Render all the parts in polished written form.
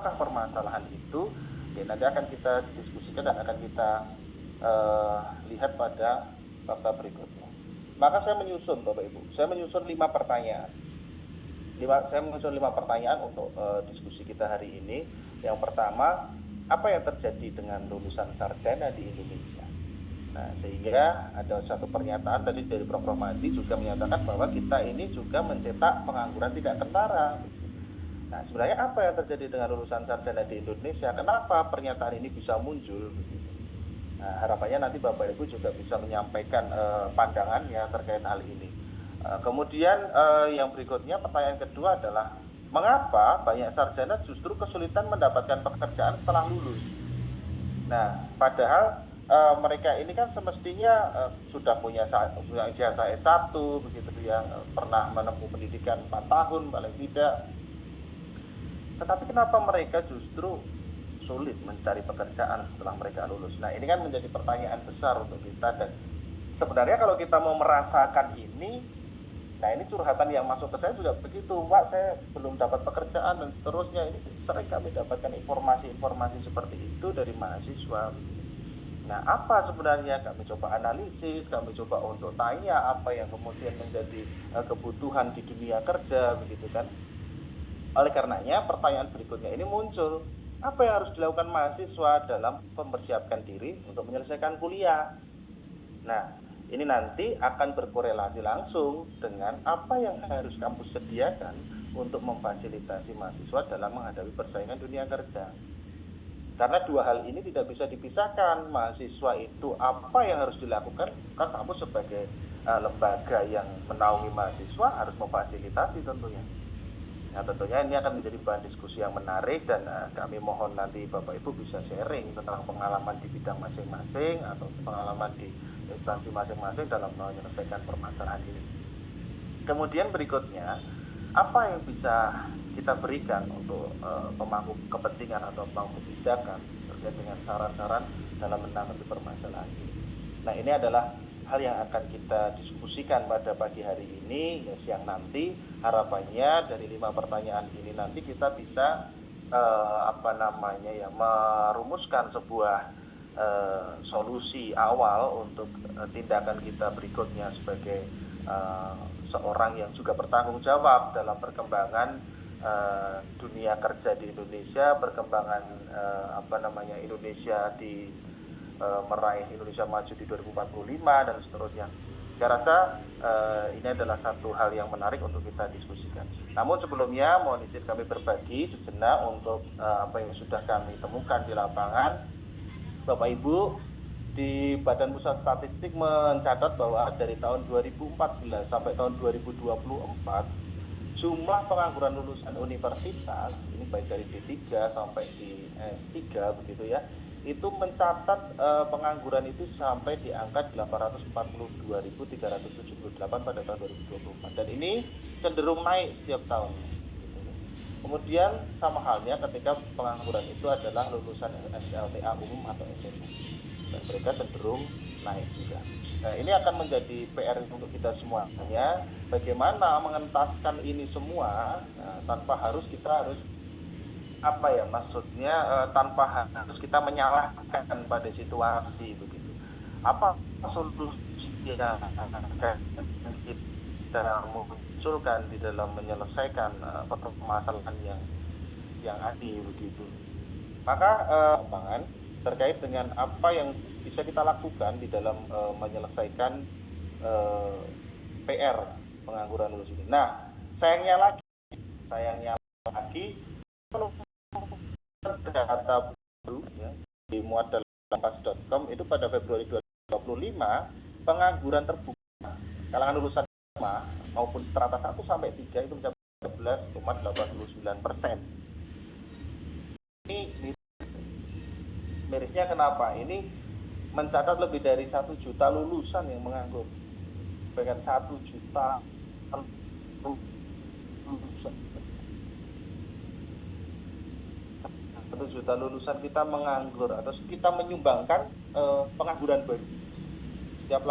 apakah permasalahan itu? Oke, nanti akan kita diskusikan dan akan kita lihat pada fakta berikutnya. Maka saya menyusun Bapak Ibu, saya menyusun 5 pertanyaan. Saya menyusun 5 pertanyaan untuk diskusi kita hari ini. Yang pertama, apa yang terjadi dengan lulusan sarjana di Indonesia? Nah, sehingga ada satu pernyataan tadi dari Prof. Romadi juga menyatakan bahwa kita ini juga mencetak pengangguran tidak kentara. Nah, sebenarnya apa yang terjadi dengan lulusan sarjana di Indonesia? Kenapa pernyataan ini bisa muncul? Nah, harapannya nanti Bapak Ibu juga bisa menyampaikan pandangannya terkait hal ini. Kemudian yang berikutnya, pertanyaan kedua adalah mengapa banyak sarjana justru kesulitan mendapatkan pekerjaan setelah lulus. Nah, padahal mereka ini kan semestinya sudah punya ijazah S1 begitu ya, pernah menempuh pendidikan 4 tahun paling tidak. Tetapi kenapa mereka justru sulit mencari pekerjaan setelah mereka lulus? Nah, ini kan menjadi pertanyaan besar untuk kita, dan sebenarnya kalau kita mau merasakan ini, nah ini curhatan yang masuk ke saya juga begitu, Pak, saya belum dapat pekerjaan dan seterusnya. Ini sering kami dapatkan informasi-informasi seperti itu dari mahasiswa. Nah, apa sebenarnya? Kami coba analisis, kami coba untuk tanya apa yang kemudian menjadi kebutuhan di dunia kerja, begitu kan. Oleh karenanya, pertanyaan berikutnya ini muncul. Apa yang harus dilakukan mahasiswa dalam mempersiapkan diri untuk menyelesaikan kuliah? Nah, ini nanti akan berkorelasi langsung dengan apa yang harus kampus sediakan untuk memfasilitasi mahasiswa dalam menghadapi persaingan dunia kerja. Karena dua hal ini tidak bisa dipisahkan. Mahasiswa itu apa yang harus dilakukan? Kan kampus sebagai lembaga yang menaungi mahasiswa harus memfasilitasi tentunya. Nah, tentunya ini akan menjadi bahan diskusi yang menarik, dan kami mohon nanti Bapak Ibu bisa sharing tentang pengalaman di bidang masing-masing atau pengalaman di instansi masing-masing dalam menyelesaikan permasalahan ini. Kemudian berikutnya, apa yang bisa kita berikan untuk pemangku kepentingan atau pemangku kebijakan terkait dengan saran-saran dalam menanggapi permasalahan ini. Nah, ini adalah hal yang akan kita diskusikan pada pagi hari ini, ya, siang nanti. Harapannya dari 5 pertanyaan ini nanti kita bisa merumuskan sebuah solusi awal untuk tindakan kita berikutnya sebagai seorang yang juga bertanggung jawab dalam perkembangan dunia kerja di Indonesia, perkembangan Indonesia di meraih Indonesia Maju di 2045 dan seterusnya. Saya rasa ini adalah satu hal yang menarik untuk kita diskusikan. Namun sebelumnya mohon izin kami berbagi sejenak untuk apa yang sudah kami temukan di lapangan. Bapak Ibu, di Badan Pusat Statistik mencatat bahwa dari tahun 2014 sampai tahun 2024 jumlah pengangguran lulusan universitas, ini baik dari D3 sampai di S3 begitu ya, itu mencatat pengangguran itu sampai di angka 842.378 pada tahun 2024, dan ini cenderung naik setiap tahun. Kemudian sama halnya ketika pengangguran itu adalah lulusan SLTA umum atau SMA, dan mereka cenderung naik juga. Nah, ini akan menjadi PR untuk kita semuanya, bagaimana mengentaskan ini semua tanpa harus tanpa harus kita menyalahkan pada situasi begitu. Apa solusi yang akan kita munculkan di dalam menyelesaikan permasalahan yang ada begitu. Maka pangan terkait dengan apa yang bisa kita lakukan di dalam menyelesaikan PR pengangguran lulus ini. Nah, sayangnya lagi data baru ya, dimuat dalam kompas.com itu pada Februari 2025 pengangguran terbuka kalangan lulusan SMA maupun strata 1 sampai 3 itu mencapai 13,89%. Ini mirisnya kenapa? Ini mencatat lebih dari 1 juta lulusan yang menganggur. Bahkan 1 juta lulusan. 1 juta lulusan kita menganggur atau kita menyumbangkan pengangguran baru. Setiap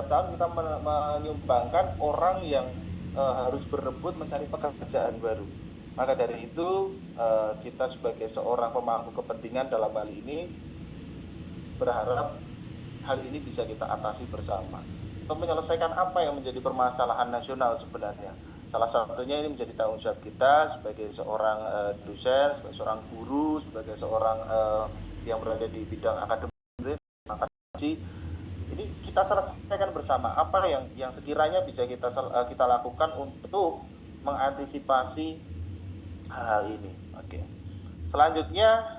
tahun kita menyumbangkan orang yang harus berebut mencari pekerjaan baru. Maka dari itu kita sebagai seorang pemangku kepentingan dalam hal ini berharap hal ini bisa kita atasi bersama untuk menyelesaikan apa yang menjadi permasalahan nasional sebenarnya. Salah satunya ini menjadi tanggung jawab kita sebagai seorang dosen, sebagai seorang guru, sebagai seorang yang berada di bidang akademik. Ini kita selesaikan bersama apa yang sekiranya bisa kita lakukan untuk mengantisipasi hal ini. Oke. Selanjutnya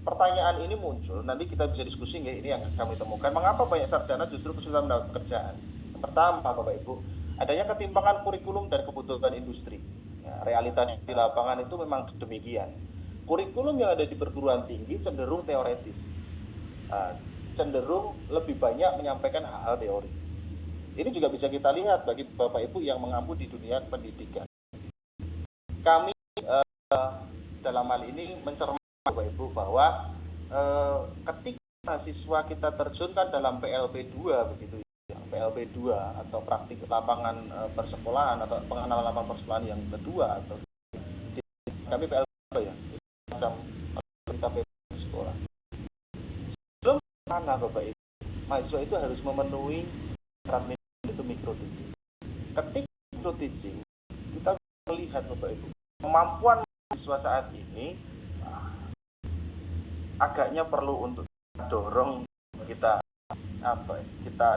pertanyaan ini muncul, nanti kita bisa diskusi nggak, ini yang kami temukan. Mengapa banyak sarjana justru kesulitan mendapat pekerjaan? Yang pertama, Bapak Ibu, adanya ketimpangan kurikulum dan kebutuhan industri. Ya, realita di lapangan itu memang demikian. Kurikulum yang ada di perguruan tinggi cenderung teoretis, cenderung lebih banyak menyampaikan hal-hal teori. Ini juga bisa kita lihat bagi Bapak Ibu yang mengampu di dunia pendidikan. Kami dalam hal ini mencermati Bapak Ibu bahwa ketika mahasiswa kita terjunkan dalam PLP 2 begitu ya, PLP 2 atau praktik lapangan persekolahan atau pengenalan lapangan persekolahan yang kedua, atau kami PLP 2 ya, macam kita PLP sekolah. Sebelum mana Bapak Ibu, mahasiswa itu harus memenuhi syarat itu micro teaching. Ketika micro teaching, kita melihat Bapak Ibu, kemampuan mahasiswa saat ini agaknya perlu untuk dorong kita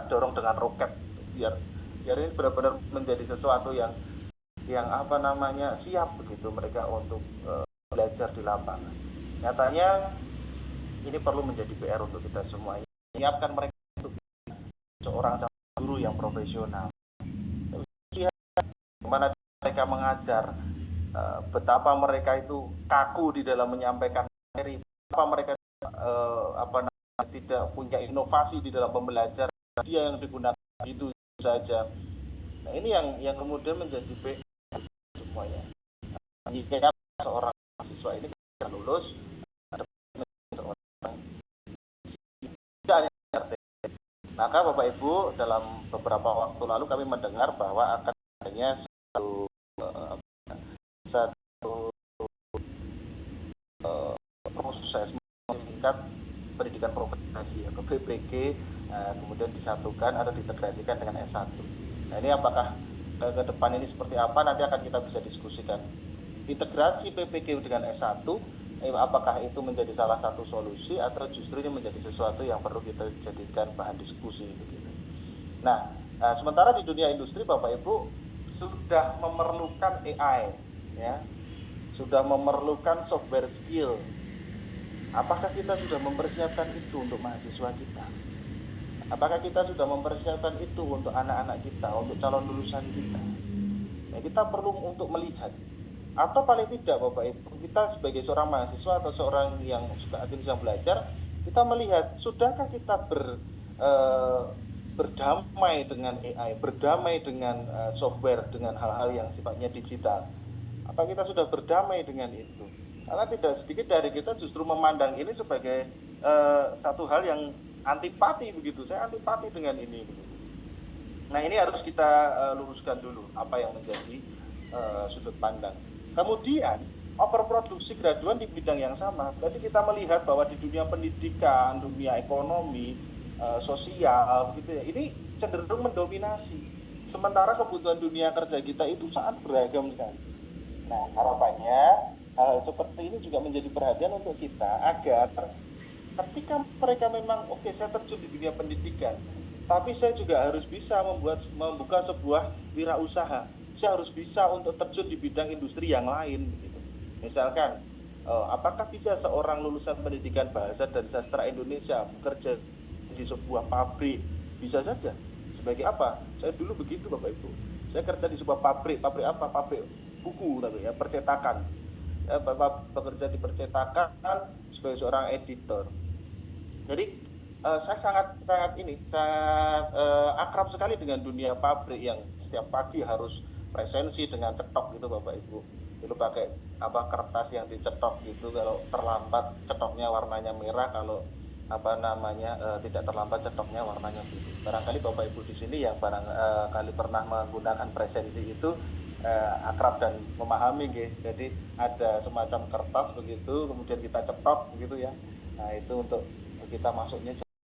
dorong dengan roket biar ini benar-benar menjadi sesuatu yang siap begitu mereka untuk belajar di lapangan. Nyatanya ini perlu menjadi PR untuk kita semua, menyiapkan mereka untuk seorang guru yang profesional. Bagaimana mereka mengajar, betapa mereka itu kaku di dalam menyampaikan materi, betapa mereka tidak punya inovasi di dalam pembelajaran, dia yang digunakan itu saja. Nah, ini yang kemudian menjadi PR semuanya. Jika seorang mahasiswa ini bisa lulus, maka Bapak Ibu dalam beberapa waktu lalu kami mendengar bahwa akan adanya satu proses meningkat pendidikan profesi atau PPG, kemudian disatukan atau diintegrasikan dengan S1. Nah, ini apakah ke depan ini seperti apa, nanti akan kita bisa diskusikan. Integrasi PPG dengan S1, apakah itu menjadi salah satu solusi atau justru ini menjadi sesuatu yang perlu kita jadikan bahan diskusi begitu. Nah, sementara di dunia industri Bapak Ibu sudah memerlukan AI, ya, sudah memerlukan software skill. Apakah kita sudah mempersiapkan itu untuk mahasiswa kita? Apakah kita sudah mempersiapkan itu untuk anak-anak kita, untuk calon lulusan kita? Nah, kita perlu untuk melihat, atau paling tidak Bapak Ibu, kita sebagai seorang mahasiswa atau seorang yang suka sedang belajar, kita melihat, sudahkah kita berdamai dengan AI, berdamai dengan software, dengan hal-hal yang sifatnya digital? Apa kita sudah berdamai dengan itu? Karena tidak sedikit dari kita justru memandang ini sebagai satu hal yang antipati begitu. Saya antipati dengan ini begitu. Nah, ini harus kita luruskan dulu apa yang menjadi sudut pandang. Kemudian overproduksi graduan di bidang yang sama. Tadi kita melihat bahwa di dunia pendidikan, dunia ekonomi, sosial begitu ya, ini cenderung mendominasi. Sementara kebutuhan dunia kerja kita itu sangat beragam sekali. Nah, harapannya hal seperti ini juga menjadi perhatian untuk kita, agar ketika mereka memang saya terjun di dunia pendidikan, tapi saya juga harus bisa membuka sebuah wirausaha. Saya harus bisa untuk terjun di bidang industri yang lain gitu. Misalkan apakah bisa seorang lulusan pendidikan bahasa dan sastra Indonesia bekerja di sebuah pabrik? Bisa saja. Sebagai apa? Saya dulu begitu Bapak Ibu. Saya kerja di sebuah pabrik apa? Pabrik buku tapi ya, percetakan. Bekerja di percetakan sebagai seorang editor. Jadi saya sangat akrab sekali dengan dunia pabrik yang setiap pagi harus presensi dengan cetok gitu Bapak Ibu. Dulu pakai kertas yang dicetok gitu, kalau terlambat cetoknya warnanya merah, kalau tidak terlambat cetoknya warnanya biru. Barangkali Bapak Ibu di sini yang barangkali pernah menggunakan presensi itu akrab dan memahami nggih. Jadi ada semacam kertas begitu, kemudian kita cetok begitu ya. Nah, itu untuk kita masuknya